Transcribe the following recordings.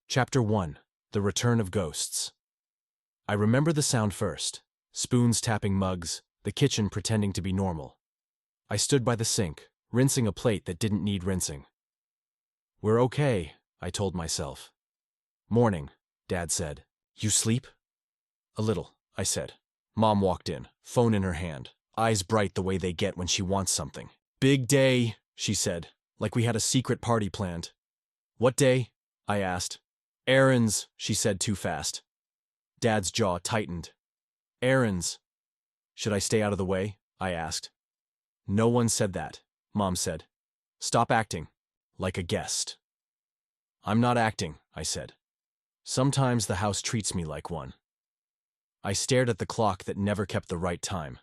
Chapter 1. The Return of Ghosts. I remember the sound first. Spoons tapping mugs, the kitchen pretending to be normal. I stood by the sink, rinsing a plate that didn't need rinsing. "We're okay," I told myself. "Morning," Dad said. "You sleep?" "A little," I said. Mom walked in, phone in her hand, eyes bright the way they get when she wants something. "Big day," she said, like we had a secret party planned. "What day?" I asked. "Errands," she said too fast. Dad's jaw tightened. "Errands." "Should I stay out of the way?" I asked. "No one said that," Mom said. "Stop acting like a guest." "I'm not acting," I said. "Sometimes the house treats me like one." I stared at the clock that never kept the right time.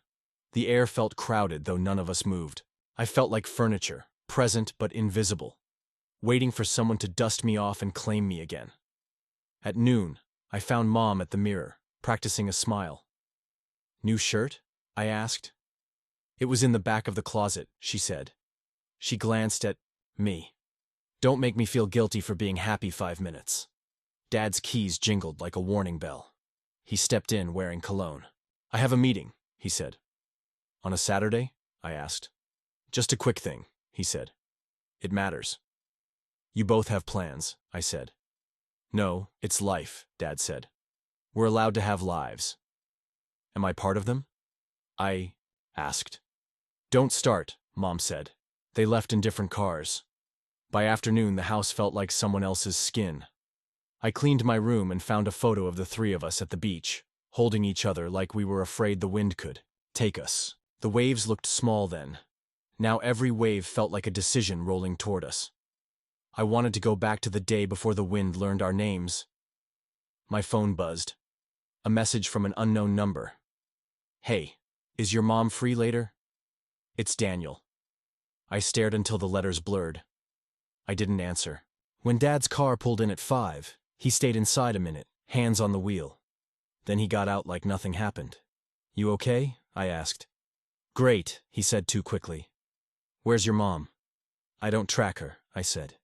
The air felt crowded, though none of us moved. I felt like furniture, present but invisible, waiting for someone to dust me off and claim me again. At noon, I found Mom at the mirror, practicing a smile. "New shirt?" I asked. "It was in the back of the closet," she said. She glanced at me. "Don't make me feel guilty for being happy 5 minutes." Dad's keys jingled like a warning bell. He stepped in wearing cologne. "I have a meeting," he said. "On a Saturday?" I asked. "Just a quick thing," he said. "It matters." "You both have plans," I said. "No, it's life," Dad said. "We're allowed to have lives." "Am I part of them?" I asked. "Don't start," Mom said. They left in different cars. By afternoon, the house felt like someone else's skin. I cleaned my room and found a photo of the three of us at the beach, holding each other like we were afraid the wind could take us. The waves looked small then. Now every wave felt like a decision rolling toward us. I wanted to go back to the day before the wind learned our names. My phone buzzed. A message from an unknown number. "Hey, is your mom free later?" "It's Daniel." I stared until the letters blurred. I didn't answer. When Dad's car pulled in at 5, he stayed inside a minute, hands on the wheel. Then he got out like nothing happened. "You okay?" I asked. "Great," he said too quickly. "Where's your mom?" "I don't track her," I said.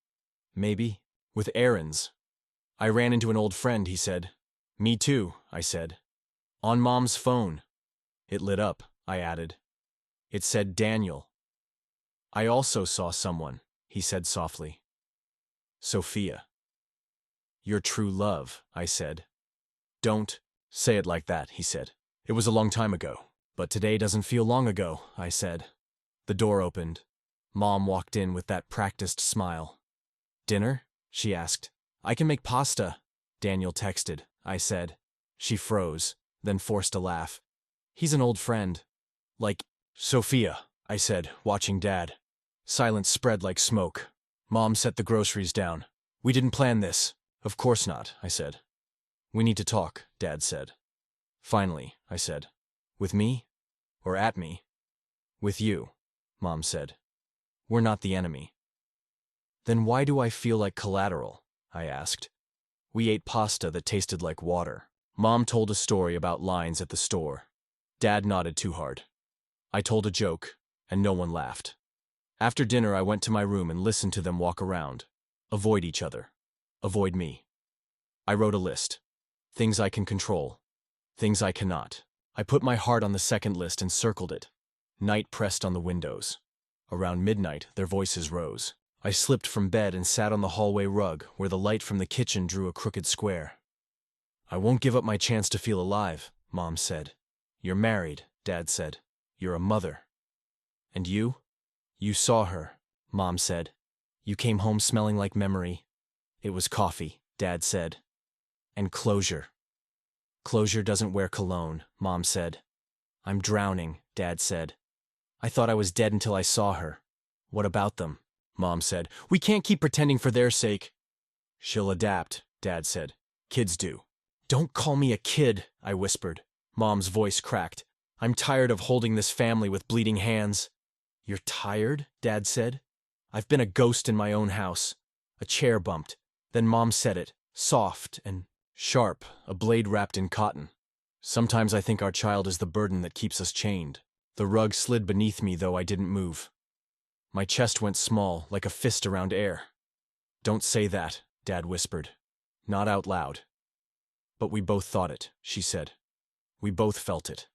"Maybe with errands." "I ran into an old friend," he said. "Me too," I said. "On Mom's phone." It lit up, I added. It said Daniel. "I also saw someone," he said softly. "Sophia." "Your true love," I said. "Don't say it like that," he said. "It was a long time ago. But today doesn't feel long ago," I said. The door opened. Mom walked in with that practiced smile. "Dinner?" she asked. "I can make pasta," Daniel texted, I said. She froze, then forced a laugh. "He's an old friend." "Like Sophia," I said, watching Dad. Silence spread like smoke. Mom set the groceries down. "We didn't plan this." "Of course not," I said. "We need to talk," Dad said. "Finally," I said. "With me? Or at me?" "With you," Mom said. "We're not the enemy." "Then why do I feel like collateral?" I asked. We ate pasta that tasted like water. Mom told a story about lines at the store. Dad nodded too hard. I told a joke, and no one laughed. After dinner, I went to my room and listened to them walk around. Avoid each other. Avoid me. I wrote a list. Things I can control. Things I cannot. I put my heart on the second list and circled it. Night pressed on the windows. Around midnight, their voices rose. I slipped from bed and sat on the hallway rug where the light from the kitchen drew a crooked square. "I won't give up my chance to feel alive," Mom said. "You're married," Dad said. "You're a mother." "And you?" "You saw her," Mom said. "You came home smelling like memory." "It was coffee," Dad said. "And closure." "Closure doesn't wear cologne," Mom said. "I'm drowning," Dad said. "I thought I was dead until I saw her." "What about them?" Mom said. "We can't keep pretending for their sake." "She'll adapt," Dad said. "Kids do." "Don't call me a kid," I whispered. Mom's voice cracked. "I'm tired of holding this family with bleeding hands." "You're tired?" Dad said. "I've been a ghost in my own house." A chair bumped. Then Mom said it, soft and sharp, a blade wrapped in cotton. "Sometimes I think our child is the burden that keeps us chained." The rug slid beneath me, though I didn't move. My chest went small, like a fist around air. "Don't say that," Dad whispered. not out loud. But we both thought it, she said. We both felt it.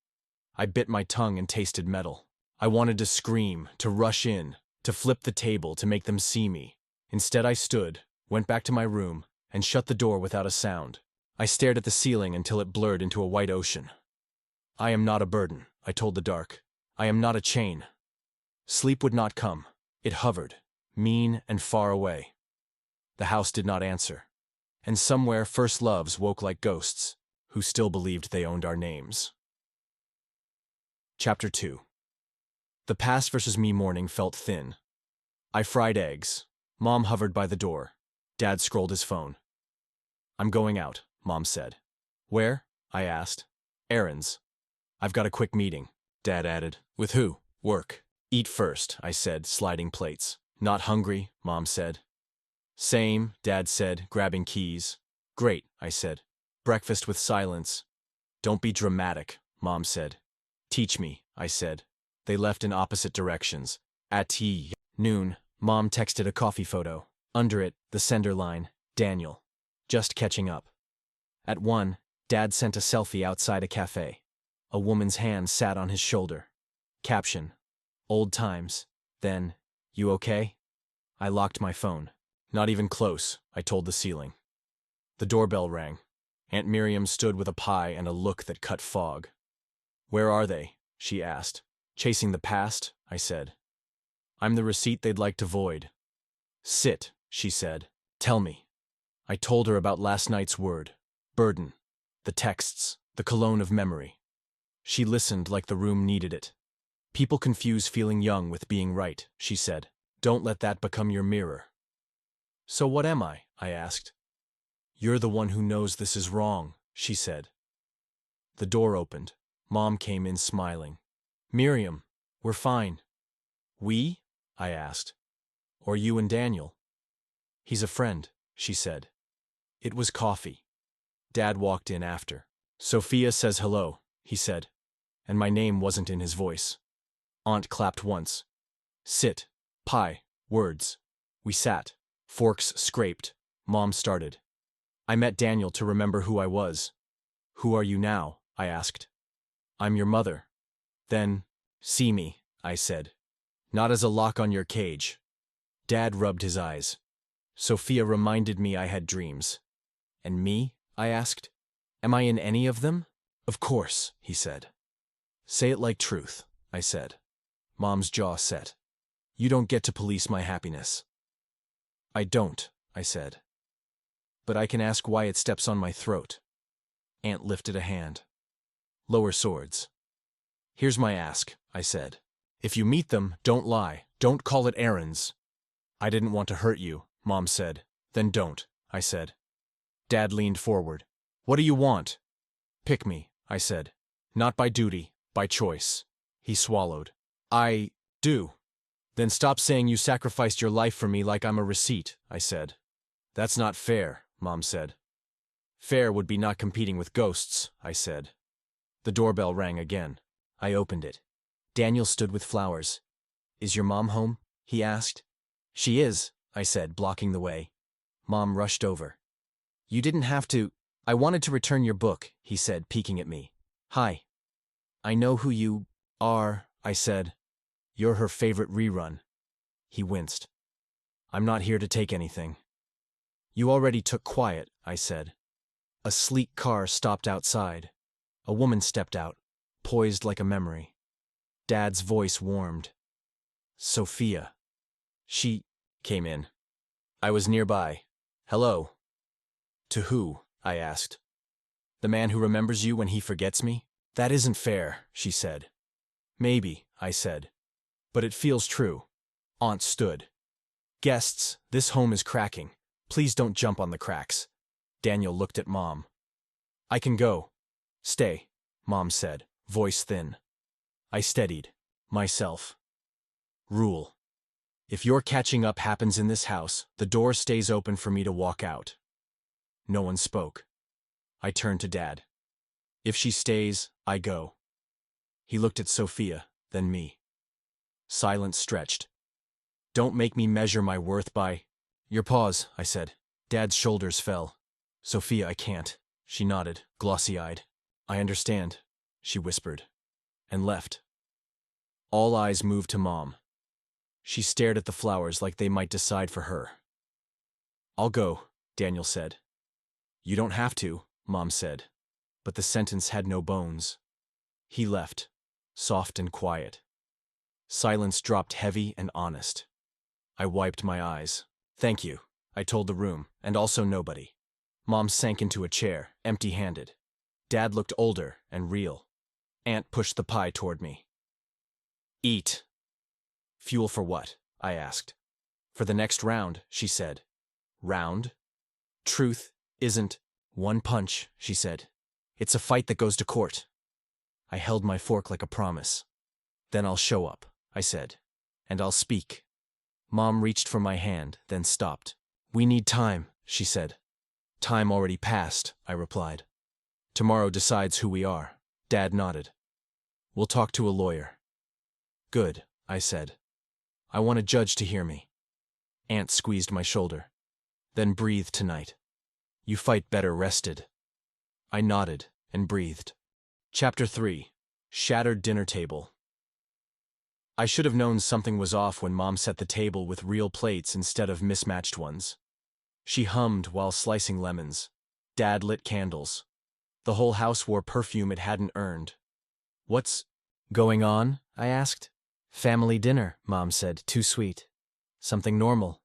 I bit my tongue and tasted metal. I wanted to scream, to rush in, to flip the table, to make them see me. Instead I stood, went back to my room, and shut the door without a sound. I stared at the ceiling until it blurred into a white ocean. I am not a burden, I told the dark. I am not a chain. Sleep would not come. It hovered, mean and far away. The house did not answer. And somewhere first loves woke like ghosts, who still believed they owned our names. Chapter 2. The past versus me morning felt thin. I fried eggs. Mom hovered by the door. Dad scrolled his phone. I'm going out, Mom said. Where? I asked. Errands. I've got a quick meeting, Dad added. With who? Work. Eat first, I said, sliding plates. Not hungry, Mom said. Same, Dad said, grabbing keys. Great, I said. Breakfast with silence. Don't be dramatic, Mom said. Teach me, I said. They left in opposite directions. At noon, Mom texted a coffee photo. Under it, the sender line, Daniel. Just catching up. At 1, Dad sent a selfie outside a cafe. A woman's hand sat on his shoulder. Caption, old times. Then, you okay? I locked my phone. Not even close, I told the ceiling. The doorbell rang. Aunt Miriam stood with a pie and a look that cut fog. Where are they? She asked. Chasing the past, I said. I'm the receipt they'd like to void. Sit, she said. Tell me. I told her about last night's word. Burden. The texts. The cologne of memory. She listened like the room needed it. People confuse feeling young with being right, she said. Don't let that become your mirror. So what am I? I asked. You're the one who knows this is wrong, she said. The door opened. Mom came in smiling. Miriam, we're fine. We? I asked. Or you and Daniel? He's a friend, she said. It was coffee. Dad walked in after. Sophia says hello, he said. And my name wasn't in his voice. Aunt clapped once. Sit. Pie. Words. We sat. Forks scraped. Mom started. I met Daniel to remember who I was. Who are you now? I asked. I'm your mother. Then, see me, I said. Not as a lock on your cage. Dad rubbed his eyes. Sophia reminded me I had dreams. And me? I asked. Am I in any of them? Of course, he said. Say it like truth, I said. Mom's jaw set. You don't get to police my happiness. I don't, I said. But I can ask why it steps on my throat. Aunt lifted a hand. Lower swords. Here's my ask, I said. If you meet them, don't lie. Don't call it errands. I didn't want to hurt you, Mom said. Then don't, I said. Dad leaned forward. What do you want? Pick me, I said. Not by duty, by choice. He swallowed. I do. Then stop saying you sacrificed your life for me like I'm a receipt, I said. That's not fair, Mom said. Fair would be not competing with ghosts, I said. The doorbell rang again. I opened it. Daniel stood with flowers. Is your mom home? He asked. She is, I said, blocking the way. Mom rushed over. You didn't have to. I wanted to return your book, he said, peeking at me. Hi. I know who you are, I said. You're her favorite rerun. He winced. I'm not here to take anything. You already took quiet, I said. A sleek car stopped outside. A woman stepped out, poised like a memory. Dad's voice warmed. Sophia. She came in. I was nearby. Hello. To who? I asked. The man who remembers you when he forgets me? That isn't fair, she said. Maybe, I said. But it feels true. Aunt stood. Guests, this home is cracking. Please don't jump on the cracks. Daniel looked at Mom. I can go. Stay, Mom said, voice thin. I steadied. Myself. Rule. If your catching up happens in this house, the door stays open for me to walk out. No one spoke. I turned to Dad. If she stays, I go. He looked at Sophia, then me. Silence stretched. Don't make me measure my worth by... Your paws, I said. Dad's shoulders fell. Sophia, I can't. She nodded, glossy-eyed. I understand, she whispered, and left. All eyes moved to Mom. She stared at the flowers like they might decide for her. I'll go, Daniel said. You don't have to, Mom said, but the sentence had no bones. He left, soft and quiet. Silence dropped heavy and honest. I wiped my eyes. Thank you, I told the room, and also nobody. Mom sank into a chair, empty-handed. Dad looked older and real. Aunt pushed the pie toward me. Eat. Fuel for what? I asked. For the next round, she said. Round? Truth isn't one punch, she said. It's a fight that goes to court. I held my fork like a promise. Then I'll show up, I said. And I'll speak. Mom reached for my hand, then stopped. We need time, she said. Time already passed, I replied. Tomorrow decides who we are. Dad nodded. We'll talk to a lawyer. Good, I said. I want a judge to hear me. Aunt squeezed my shoulder. Then breathe tonight. You fight better rested. I nodded and breathed. Chapter 3. Shattered Dinner Table. I should have known something was off when Mom set the table with real plates instead of mismatched ones. She hummed while slicing lemons. Dad lit candles. The whole house wore perfume it hadn't earned. What's going on? I asked. Family dinner, Mom said, too sweet. Something normal.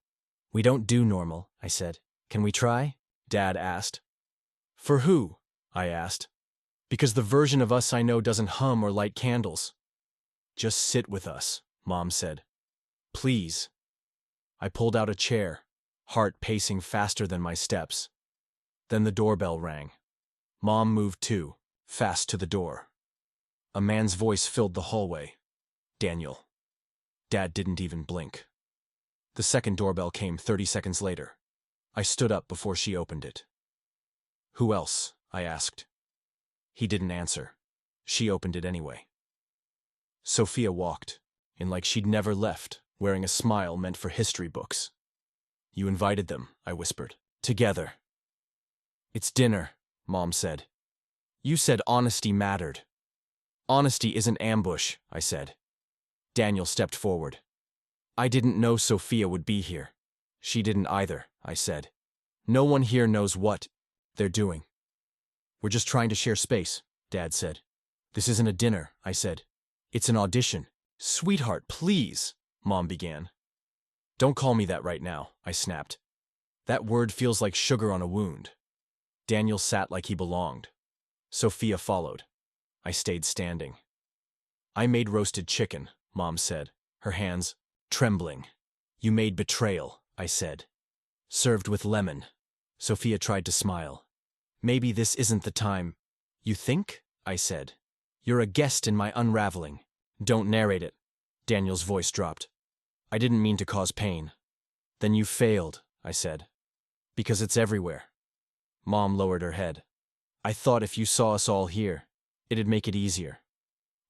We don't do normal, I said. Can we try? Dad asked. For who? I asked. Because the version of us I know doesn't hum or light candles. Just sit with us, Mom said. Please. I pulled out a chair, heart pacing faster than my steps. Then the doorbell rang. Mom moved too, fast to the door. A man's voice filled the hallway. Daniel. Dad didn't even blink. The second doorbell came 30 seconds later. I stood up before she opened it. Who else? I asked. He didn't answer. She opened it anyway. Sophia walked, in like she'd never left, wearing a smile meant for history books. You invited them, I whispered. Together. It's dinner, Mom said. You said honesty mattered. Honesty isn't ambush, I said. Daniel stepped forward. I didn't know Sophia would be here. She didn't either, I said. No one here knows what they're doing. We're just trying to share space, Dad said. This isn't a dinner, I said. It's an audition. Sweetheart, please, Mom began. Don't call me that right now, I snapped. That word feels like sugar on a wound. Daniel sat like he belonged. Sophia followed. I stayed standing. I made roasted chicken, Mom said, her hands trembling. You made betrayal, I said. Served with lemon. Sophia tried to smile. Maybe this isn't the time. You think? I said. You're a guest in my unraveling. Don't narrate it. Daniel's voice dropped. I didn't mean to cause pain. Then you failed, I said. Because it's everywhere. Mom lowered her head. I thought if you saw us all here, it'd make it easier.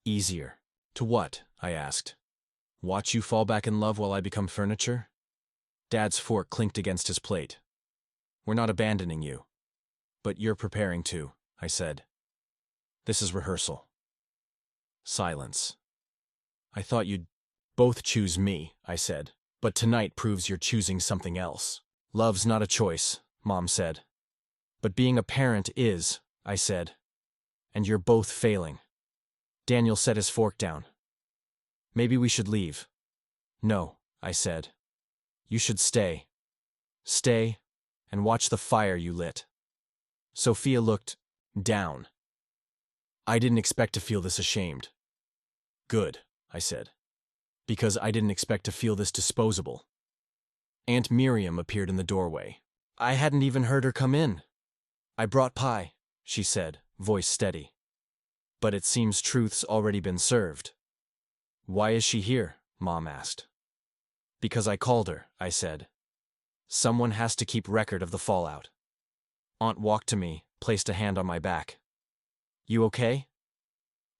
Easier. To what? I asked. Watch you fall back in love while I become furniture? Dad's fork clinked against his plate. We're not abandoning you. But you're preparing to, I said. This is rehearsal. Silence. I thought you'd both choose me, I said, but tonight proves you're choosing something else. Love's not a choice, Mom said. But being a parent is, I said. And you're both failing. Daniel set his fork down. Maybe we should leave. No, I said. You should stay. Stay and watch the fire you lit. Sophia looked down. I didn't expect to feel this ashamed. Good, I said. Because I didn't expect to feel this disposable. Aunt Miriam appeared in the doorway. I hadn't even heard her come in. I brought pie, she said, voice steady. But it seems truth's already been served. Why is she here? Mom asked. Because I called her, I said. Someone has to keep record of the fallout. Aunt walked to me, placed a hand on my back. You okay?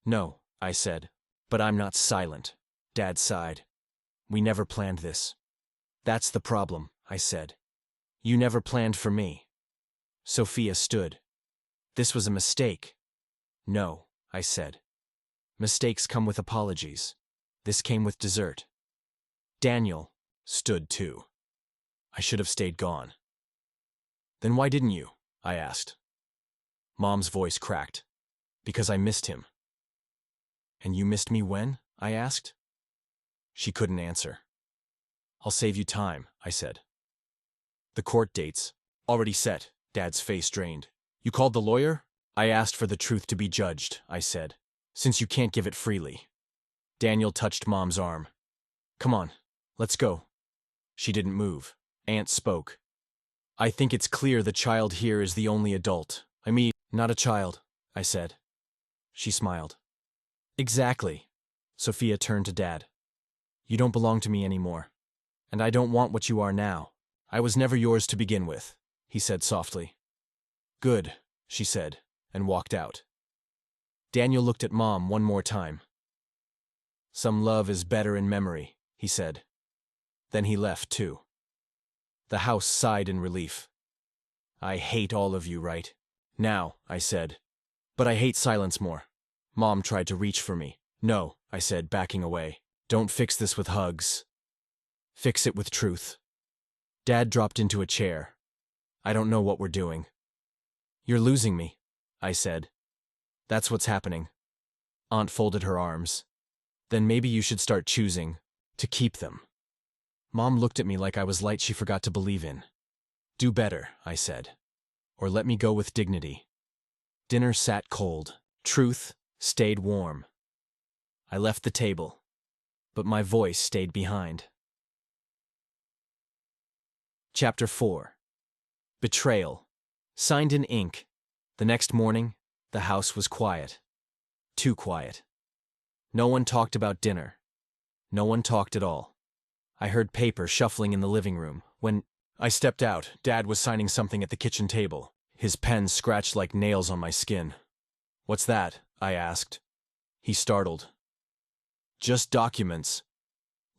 No, I said. But I'm not silent. Dad sighed. We never planned this. That's the problem, I said. You never planned for me. Sophia stood. This was a mistake. No, I said. Mistakes come with apologies. This came with dessert. Daniel stood too. I should have stayed gone. Then why didn't you? I asked. Mom's voice cracked. Because I missed him. And you missed me when? I asked. She couldn't answer. I'll save you time, I said. The court dates. Already set. Dad's face drained. You called the lawyer? I asked for the truth to be judged, I said. Since you can't give it freely. Daniel touched Mom's arm. Come on, let's go. She didn't move. Aunt spoke. I think it's clear the child here is the only adult. I mean, not a child, I said. She smiled. Exactly. Sophia turned to Dad. You don't belong to me anymore. And I don't want what you are now. I was never yours to begin with, he said softly. Good, she said, and walked out. Daniel looked at Mom one more time. Some love is better in memory, he said. Then he left too. The house sighed in relief. I hate all of you right now, I said. But I hate silence more. Mom tried to reach for me. No, I said, backing away. Don't fix this with hugs. Fix it with truth. Dad dropped into a chair. I don't know what we're doing. You're losing me, I said. That's what's happening. Aunt folded her arms. Then maybe you should start choosing to keep them. Mom looked at me like I was light she forgot to believe in. Do better, I said. Or let me go with dignity. Dinner sat cold. Truth stayed warm. I left the table, but my voice stayed behind. Chapter 4. Betrayal. Signed in ink. The next morning, the house was quiet. Too quiet. No one talked about dinner. No one talked at all. I heard paper shuffling in the living room. When I stepped out, Dad was signing something at the kitchen table. His pen scratched like nails on my skin. What's that? I asked. He startled. Just documents.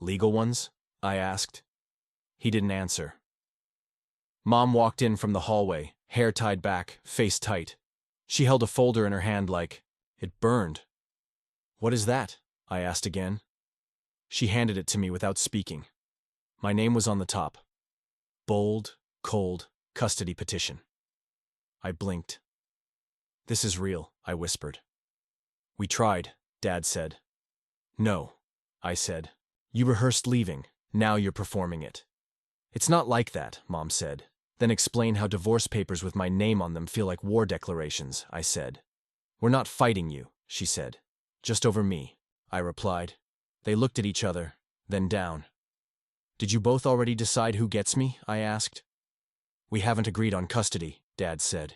Legal ones? I asked. He didn't answer. Mom walked in from the hallway, hair tied back, face tight. She held a folder in her hand like it burned. What is that? I asked again. She handed it to me without speaking. My name was on the top. Bold, cold, custody petition. I blinked. This is real, I whispered. We tried, Dad said. No, I said. You rehearsed leaving. Now you're performing it. It's not like that, Mom said. Then explain how divorce papers with my name on them feel like war declarations, I said. We're not fighting you, she said. Just over me, I replied. They looked at each other, then down. Did you both already decide who gets me? I asked. We haven't agreed on custody, Dad said.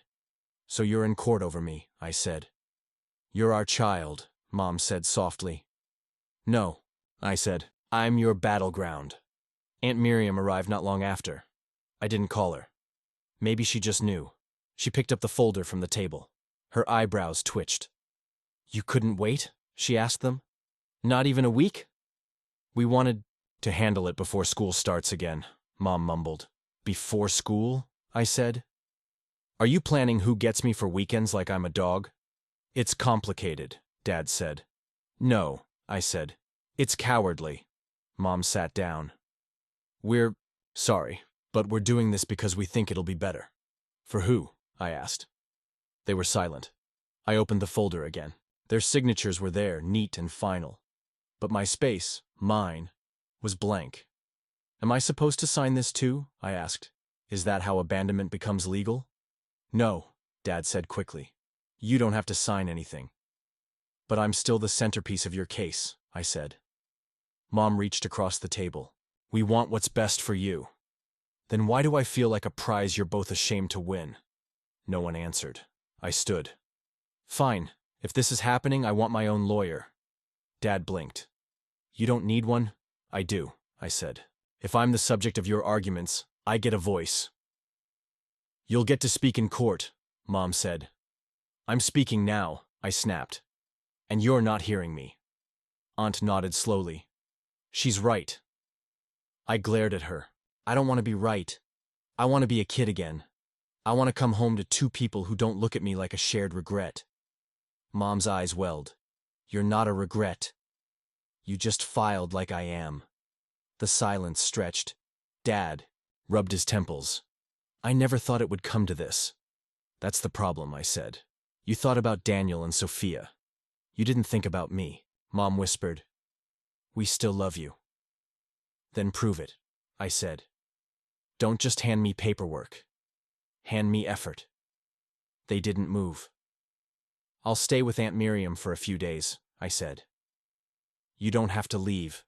So you're in court over me, I said. You're our child, Mom said softly. No, I said. I'm your battleground. Aunt Miriam arrived not long after. I didn't call her. Maybe she just knew. She picked up the folder from the table. Her eyebrows twitched. You couldn't wait? She asked them. Not even a week? We wanted to handle it before school starts again, Mom mumbled. Before school? I said. Are you planning who gets me for weekends like I'm a dog? It's complicated, Dad said. No, I said. It's cowardly. Mom sat down. We're sorry, but we're doing this because we think it'll be better. For who? I asked. They were silent. I opened the folder again. Their signatures were there, neat and final. But my space, mine, was blank. Am I supposed to sign this too? I asked. Is that how abandonment becomes legal? No, Dad said quickly. You don't have to sign anything. But I'm still the centerpiece of your case, I said. Mom reached across the table. We want what's best for you. Then why do I feel like a prize you're both ashamed to win? No one answered. I stood. Fine. If this is happening, I want my own lawyer. Dad blinked. You don't need one? I do, I said. If I'm the subject of your arguments, I get a voice. You'll get to speak in court, Mom said. I'm speaking now, I snapped. And you're not hearing me. Aunt nodded slowly. She's right. I glared at her. I don't want to be right. I want to be a kid again. I want to come home to two people who don't look at me like a shared regret. Mom's eyes welled. You're not a regret. You just filed like I am. The silence stretched. Dad rubbed his temples. I never thought it would come to this. That's the problem, I said. You thought about Daniel and Sophia. You didn't think about me, Mom whispered. We still love you. Then prove it, I said. Don't just hand me paperwork. Hand me effort. They didn't move. I'll stay with Aunt Miriam for a few days, I said. You don't have to leave,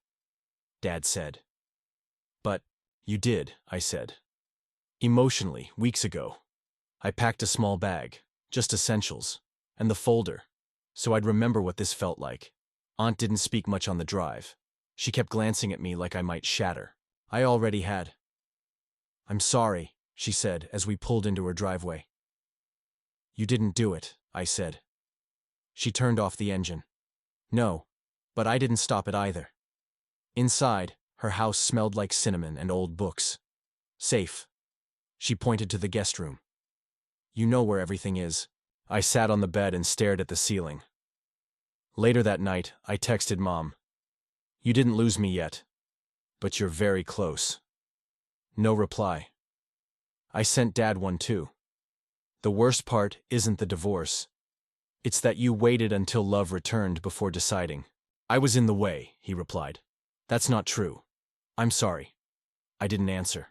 Dad said. But you did, I said. Emotionally, weeks ago. I packed a small bag, just essentials, and the folder, so I'd remember what this felt like. Aunt didn't speak much on the drive. She kept glancing at me like I might shatter. I already had. I'm sorry, she said as we pulled into her driveway. You didn't do it, I said. She turned off the engine. No, but I didn't stop it either. Inside, her house smelled like cinnamon and old books. Safe. She pointed to the guest room. You know where everything is. I sat on the bed and stared at the ceiling. Later that night, I texted Mom. You didn't lose me yet, but you're very close. No reply. I sent Dad one too. The worst part isn't the divorce. It's that you waited until love returned before deciding. I was in the way, he replied. That's not true. I'm sorry. I didn't answer.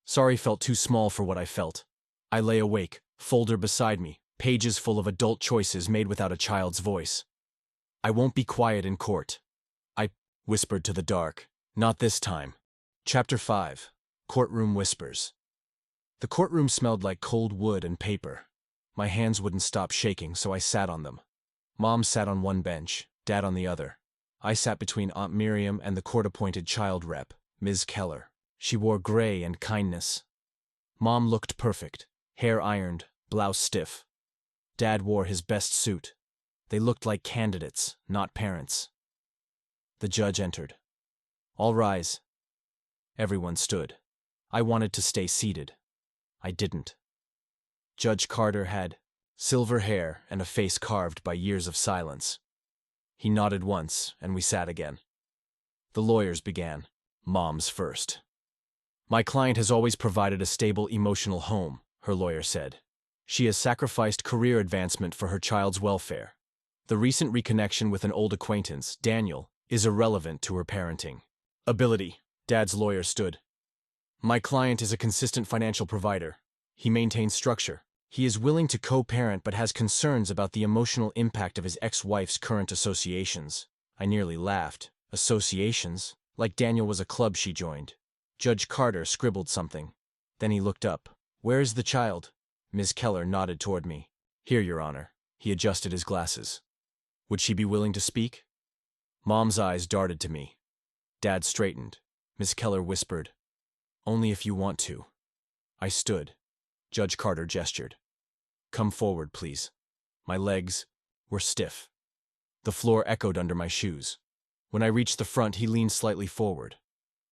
Sorry felt too small for what I felt. I lay awake, folder beside me, pages full of adult choices made without a child's voice. I won't be quiet in court, I whispered to the dark. Not this time. Chapter 5. Courtroom Whispers. The courtroom smelled like cold wood and paper. My hands wouldn't stop shaking, so I sat on them. Mom sat on one bench, Dad on the other. I sat between Aunt Miriam and the court-appointed child rep, Ms. Keller. She wore gray and kindness. Mom looked perfect, hair ironed, blouse stiff. Dad wore his best suit. They looked like candidates, not parents. The judge entered. All rise. Everyone stood. I wanted to stay seated. I didn't. Judge Carter had silver hair and a face carved by years of silence. He nodded once, and we sat again. The lawyers began. Mom's first. My client has always provided a stable emotional home, her lawyer said. She has sacrificed career advancement for her child's welfare. The recent reconnection with an old acquaintance, Daniel, is irrelevant to her parenting ability. Dad's lawyer stood. My client is a consistent financial provider. He maintains structure. He is willing to co-parent but has concerns about the emotional impact of his ex-wife's current associations. I nearly laughed. Associations? Like Daniel was a club she joined. Judge Carter scribbled something. Then he looked up. Where is the child? Ms. Keller nodded toward me. Here, Your Honor. He adjusted his glasses. Would she be willing to speak? Mom's eyes darted to me. Dad straightened. Ms. Keller whispered, Only if you want to. I stood. Judge Carter gestured. Come forward, please. My legs were stiff. The floor echoed under my shoes. When I reached the front, he leaned slightly forward.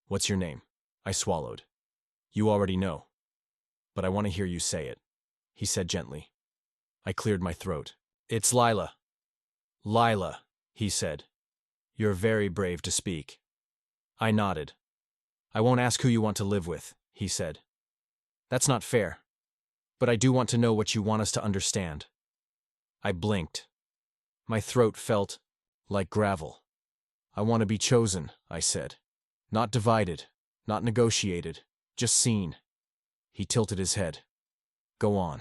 What's your name? I swallowed. You already know. But I want to hear you say it, he said gently. I cleared my throat. It's Lila. Lila, he said. You're very brave to speak. I nodded. I won't ask who you want to live with, he said. That's not fair. But I do want to know what you want us to understand. I blinked. My throat felt like gravel. I want to be chosen, I said. Not divided, not negotiated, just seen. He tilted his head. Go on.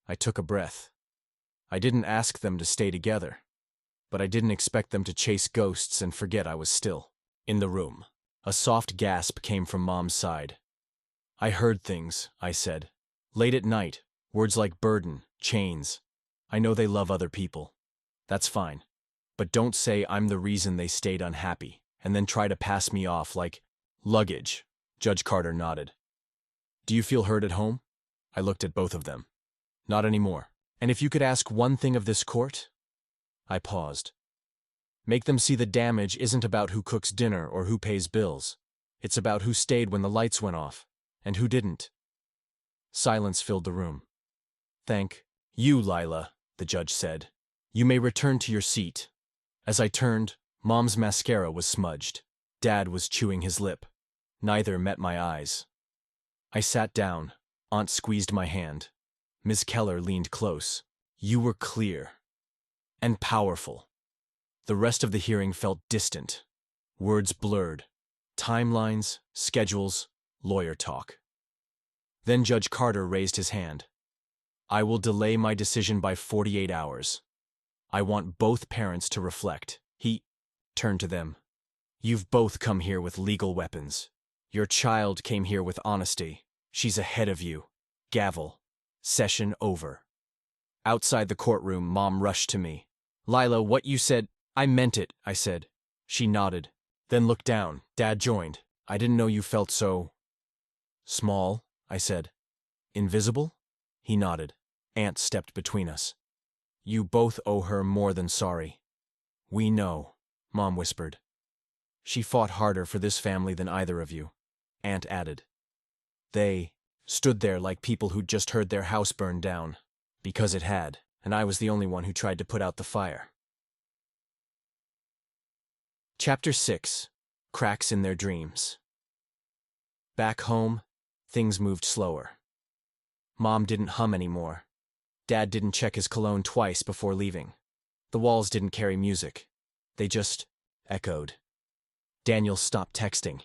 I took a breath. I didn't ask them to stay together, but I didn't expect them to chase ghosts and forget I was still in the room. A soft gasp came from Mom's side. I heard things, I said. Late at night, words like burden, chains. I know they love other people. That's fine. But don't say I'm the reason they stayed unhappy, and then try to pass me off like luggage. Judge Carter nodded. Do you feel heard at home? I looked at both of them. Not anymore. And if you could ask one thing of this court? I paused. Make them see the damage isn't about who cooks dinner or who pays bills. It's about who stayed when the lights went off, and who didn't. Silence filled the room. "Thank you, Lila," the judge said. "You may return to your seat." As I turned, Mom's mascara was smudged. Dad was chewing his lip. Neither met my eyes. I sat down. Aunt squeezed my hand. Ms. Keller leaned close. "You were clear. And powerful." The rest of the hearing felt distant. Words blurred. Timelines, schedules, lawyer talk. Then Judge Carter raised his hand. "I will delay my decision by 48 hours. I want both parents to reflect." He turned to them. "You've both come here with legal weapons. Your child came here with honesty. She's ahead of you." Gavel. Session over. Outside the courtroom, Mom rushed to me. "Lila, what you said—" "I meant it," I said. She nodded, then looked down. Dad joined. "I didn't know you felt so small," I said. "Invisible?" He nodded. Aunt stepped between us. "You both owe her more than sorry." "We know," Mom whispered. "She fought harder for this family than either of you," Aunt added. They stood there like people who'd just heard their house burn down, because it had, and I was the only one who tried to put out the fire. Chapter 6. Cracks in Their Dreams. Back home, things moved slower. Mom didn't hum anymore. Dad didn't check his cologne twice before leaving. The walls didn't carry music. They just echoed. Daniel stopped texting.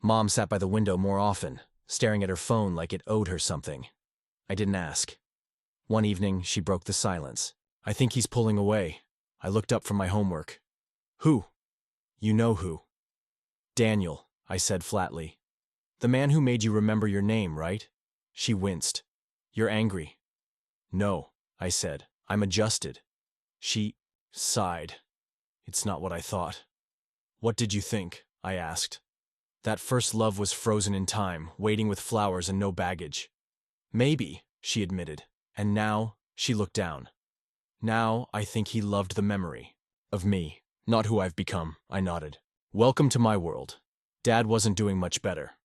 Mom sat by the window more often, staring at her phone like it owed her something. I didn't ask. One evening, she broke the silence. "I think he's pulling away." I looked up from my homework. "Who?" "You know who." "Daniel," I said flatly. "The man who made you remember your name, right?" She winced. "You're angry." "No," I said. "I'm adjusted." She sighed. "It's not what I thought." "What did you think?" I asked. "That first love was frozen in time, waiting with flowers and no baggage." "Maybe," she admitted. "And now," she looked down. "Now I think he loved the memory of me, not who I've become," I nodded. "Welcome to my world." Dad wasn't doing much better.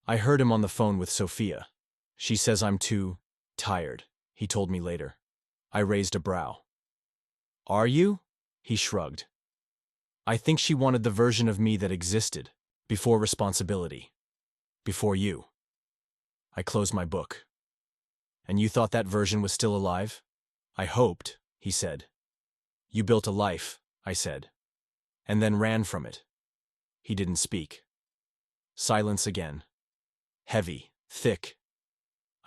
I heard him on the phone with Sophia. "She says I'm too tired," he told me later. I raised a brow. "Are you?" He shrugged. "I think she wanted the version of me that existed, before responsibility. Before you." I closed my book. "And you thought that version was still alive?" "I hoped," he said. "You built a life," I said, "and then ran from it." He didn't speak. Silence again. Heavy, thick.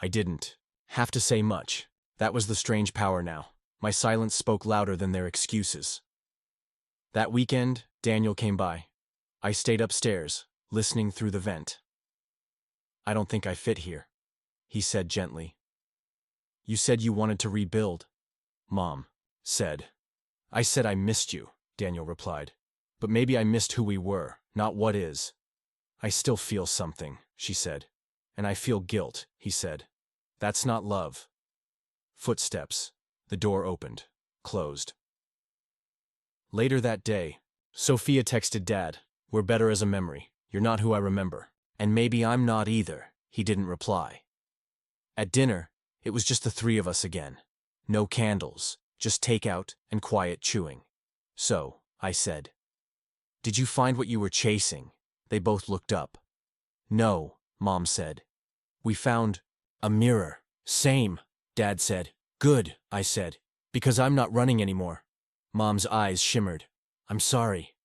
I didn't have to say much. That was the strange power now. My silence spoke louder than their excuses. That weekend, Daniel came by. I stayed upstairs, listening through the vent. "I don't think I fit here," he said gently. "You said you wanted to rebuild," Mom said. "I said I missed you," Daniel replied. "But maybe I missed who we were, not what is." "I still feel something," she said. "And I feel guilt," he said. "That's not love." Footsteps. The door opened, closed. Later that day, Sophia texted Dad, "We're better as a memory. You're not who I remember." "And maybe I'm not either," he didn't reply. At dinner, it was just the three of us again. No candles, just takeout and quiet chewing. "So," I said, "did you find what you were chasing?" They both looked up. "No," Mom said. "We found a mirror." "Same," Dad said. "Good," I said, "because I'm not running anymore." Mom's eyes shimmered. "I'm sorry."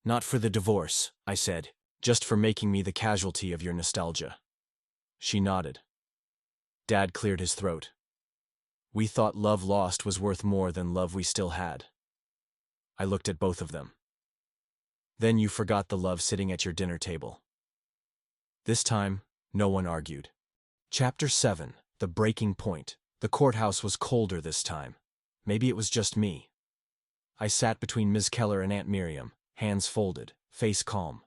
"Not for the divorce," I said, "just for making me the casualty of your nostalgia." She nodded. Dad cleared his throat. "We thought love lost was worth more than love we still had." I looked at both of them. "Then you forgot the love sitting at your dinner table." This time, no one argued. Chapter 7. The Breaking Point. The courthouse was colder this time. Maybe it was just me. I sat between Ms. Keller and Aunt Miriam, hands folded, face calm.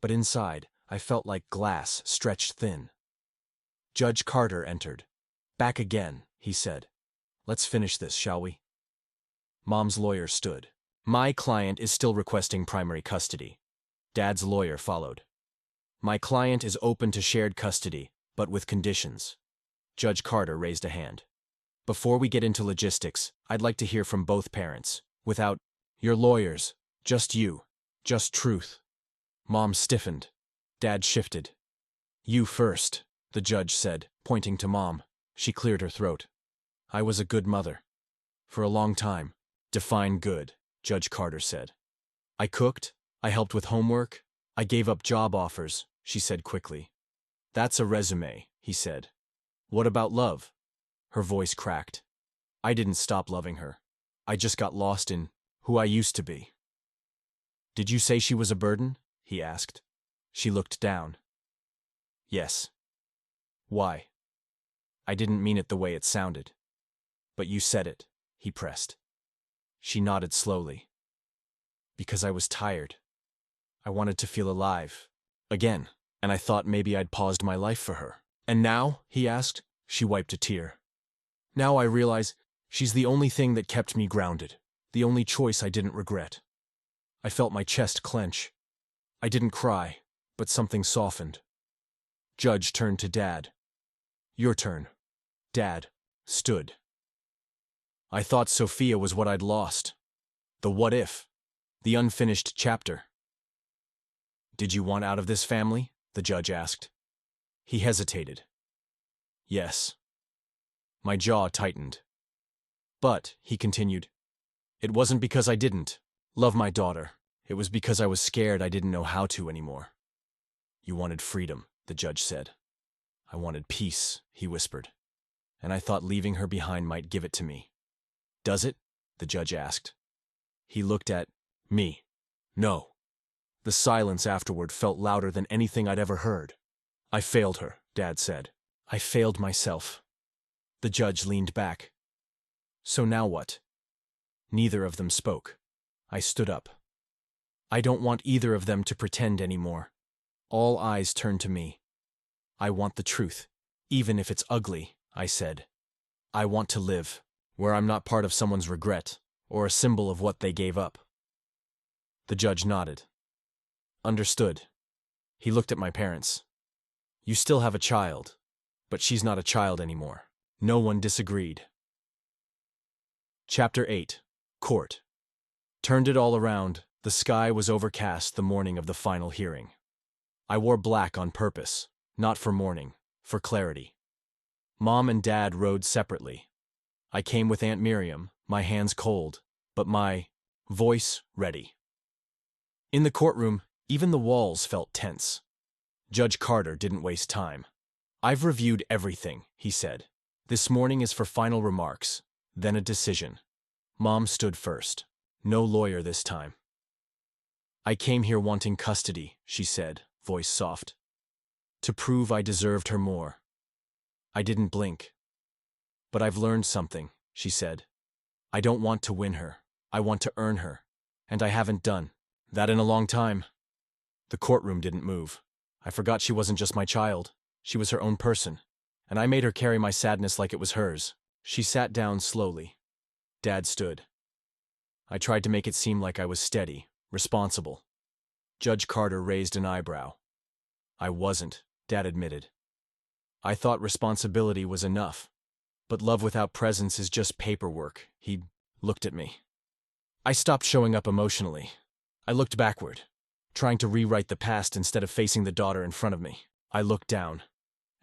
But inside, I felt like glass stretched thin. Judge Carter entered. "Back again," he said. "Let's finish this, shall we?" Mom's lawyer stood. "My client is still requesting primary custody." Dad's lawyer followed. "My client is open to shared custody, but with conditions." Judge Carter raised a hand. Before we get into logistics, I'd like to hear from both parents. Without your lawyers. Just you. Just truth. Mom stiffened. Dad shifted. You first, the judge said, pointing to Mom. She cleared her throat. I was a good mother. For a long time. Define good, Judge Carter said. I cooked, I helped with homework, I gave up job offers, she said quickly. That's a resume, he said. What about love? Her voice cracked. I didn't stop loving her. I just got lost in who I used to be. Did you say she was a burden? He asked. She looked down. Yes. Why? I didn't mean it the way it sounded. But you said it, he pressed. She nodded slowly. Because I was tired. I wanted to feel alive. Again, and I thought maybe I'd paused my life for her. And now, he asked. She wiped a tear. Now I realize she's the only thing that kept me grounded, the only choice I didn't regret. I felt my chest clench. I didn't cry, but something softened. Judge turned to Dad. Your turn. Dad stood. I thought Sophia was what I'd lost. The what if. The unfinished chapter. Did you want out of this family? The judge asked. He hesitated. Yes. My jaw tightened. But, he continued, it wasn't because I didn't love my daughter. It was because I was scared I didn't know how to anymore. You wanted freedom, the judge said. I wanted peace, he whispered. And I thought leaving her behind might give it to me. Does it? The judge asked. He looked at me. No. The silence afterward felt louder than anything I'd ever heard. I failed her, Dad said. I failed myself. The judge leaned back. So now what? Neither of them spoke. I stood up. I don't want either of them to pretend anymore. All eyes turned to me. I want the truth, even if it's ugly, I said. I want to live, where I'm not part of someone's regret, or a symbol of what they gave up. The judge nodded. Understood. He looked at my parents. You still have a child, but she's not a child anymore. No one disagreed. Chapter 8. Court. Turned it all around, the sky was overcast the morning of the final hearing. I wore black on purpose, not for mourning, for clarity. Mom and Dad rode separately. I came with Aunt Miriam, my hands cold, but my voice ready. In the courtroom, even the walls felt tense. Judge Carter didn't waste time. I've reviewed everything, he said. This morning is for final remarks, then a decision. Mom stood first. No lawyer this time. I came here wanting custody, she said, voice soft. To prove I deserved her more. I didn't blink. But I've learned something, she said. I don't want to win her. I want to earn her. And I haven't done that in a long time. The courtroom didn't move. I forgot she wasn't just my child. She was her own person. And I made her carry my sadness like it was hers. She sat down slowly. Dad stood. I tried to make it seem like I was steady, responsible. Judge Carter raised an eyebrow. I wasn't, Dad admitted. I thought responsibility was enough. But love without presence is just paperwork. He looked at me. I stopped showing up emotionally. I looked backward, trying to rewrite the past instead of facing the daughter in front of me. I looked down.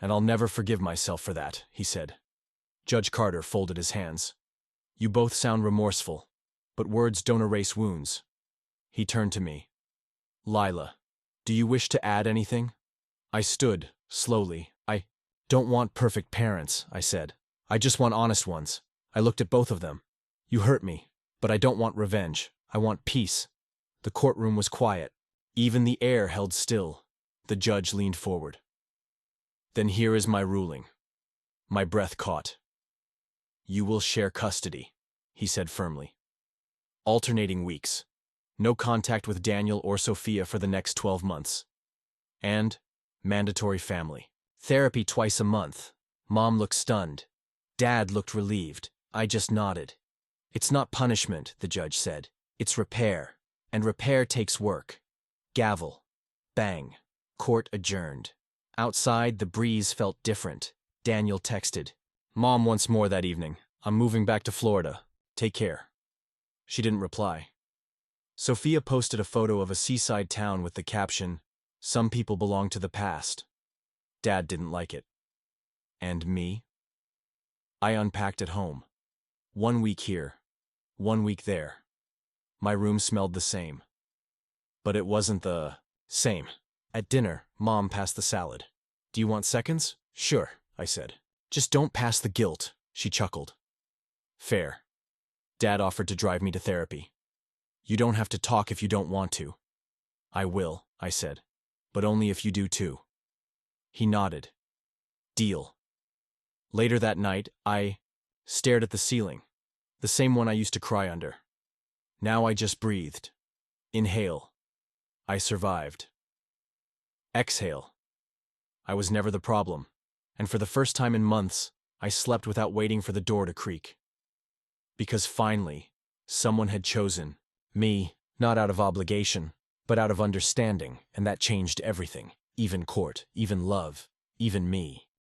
And I'll never forgive myself for that, he said. Judge Carter folded his hands. You both sound remorseful, but words don't erase wounds. He turned to me. Lila, do you wish to add anything? I stood, slowly. I don't want perfect parents, I said. I just want honest ones. I looked at both of them. You hurt me, but I don't want revenge. I want peace. The courtroom was quiet. Even the air held still. The judge leaned forward. Then here is my ruling. My breath caught. You will share custody, he said firmly. Alternating weeks. No contact with Daniel or Sophia for the next 12 months. And mandatory family. Therapy twice a month. Mom looked stunned. Dad looked relieved. I just nodded. It's not punishment, the judge said. It's repair. And repair takes work. Gavel. Bang. Court adjourned. Outside, the breeze felt different. Daniel texted. Mom once more that evening. I'm moving back to Florida. Take care. She didn't reply. Sophia posted a photo of a seaside town with the caption, "Some people belong to the past." Dad didn't like it. And me? I unpacked at home. 1 week here, 1 week there. My room smelled the same. But it wasn't the same. At dinner, Mom passed the salad. Do you want seconds? Sure, I said. Just don't pass the guilt, she chuckled. Fair. Dad offered to drive me to therapy. You don't have to talk if you don't want to. I will, I said. But only if you do too. He nodded. Deal. Later that night, I stared at the ceiling, the same one I used to cry under. Now I just breathed. Inhale. I survived. Exhale. I was never the problem, and for the first time in months, I slept without waiting for the door to creak. Because finally, someone had chosen me, not out of obligation, but out of understanding, and that changed everything, even court, even love, even me.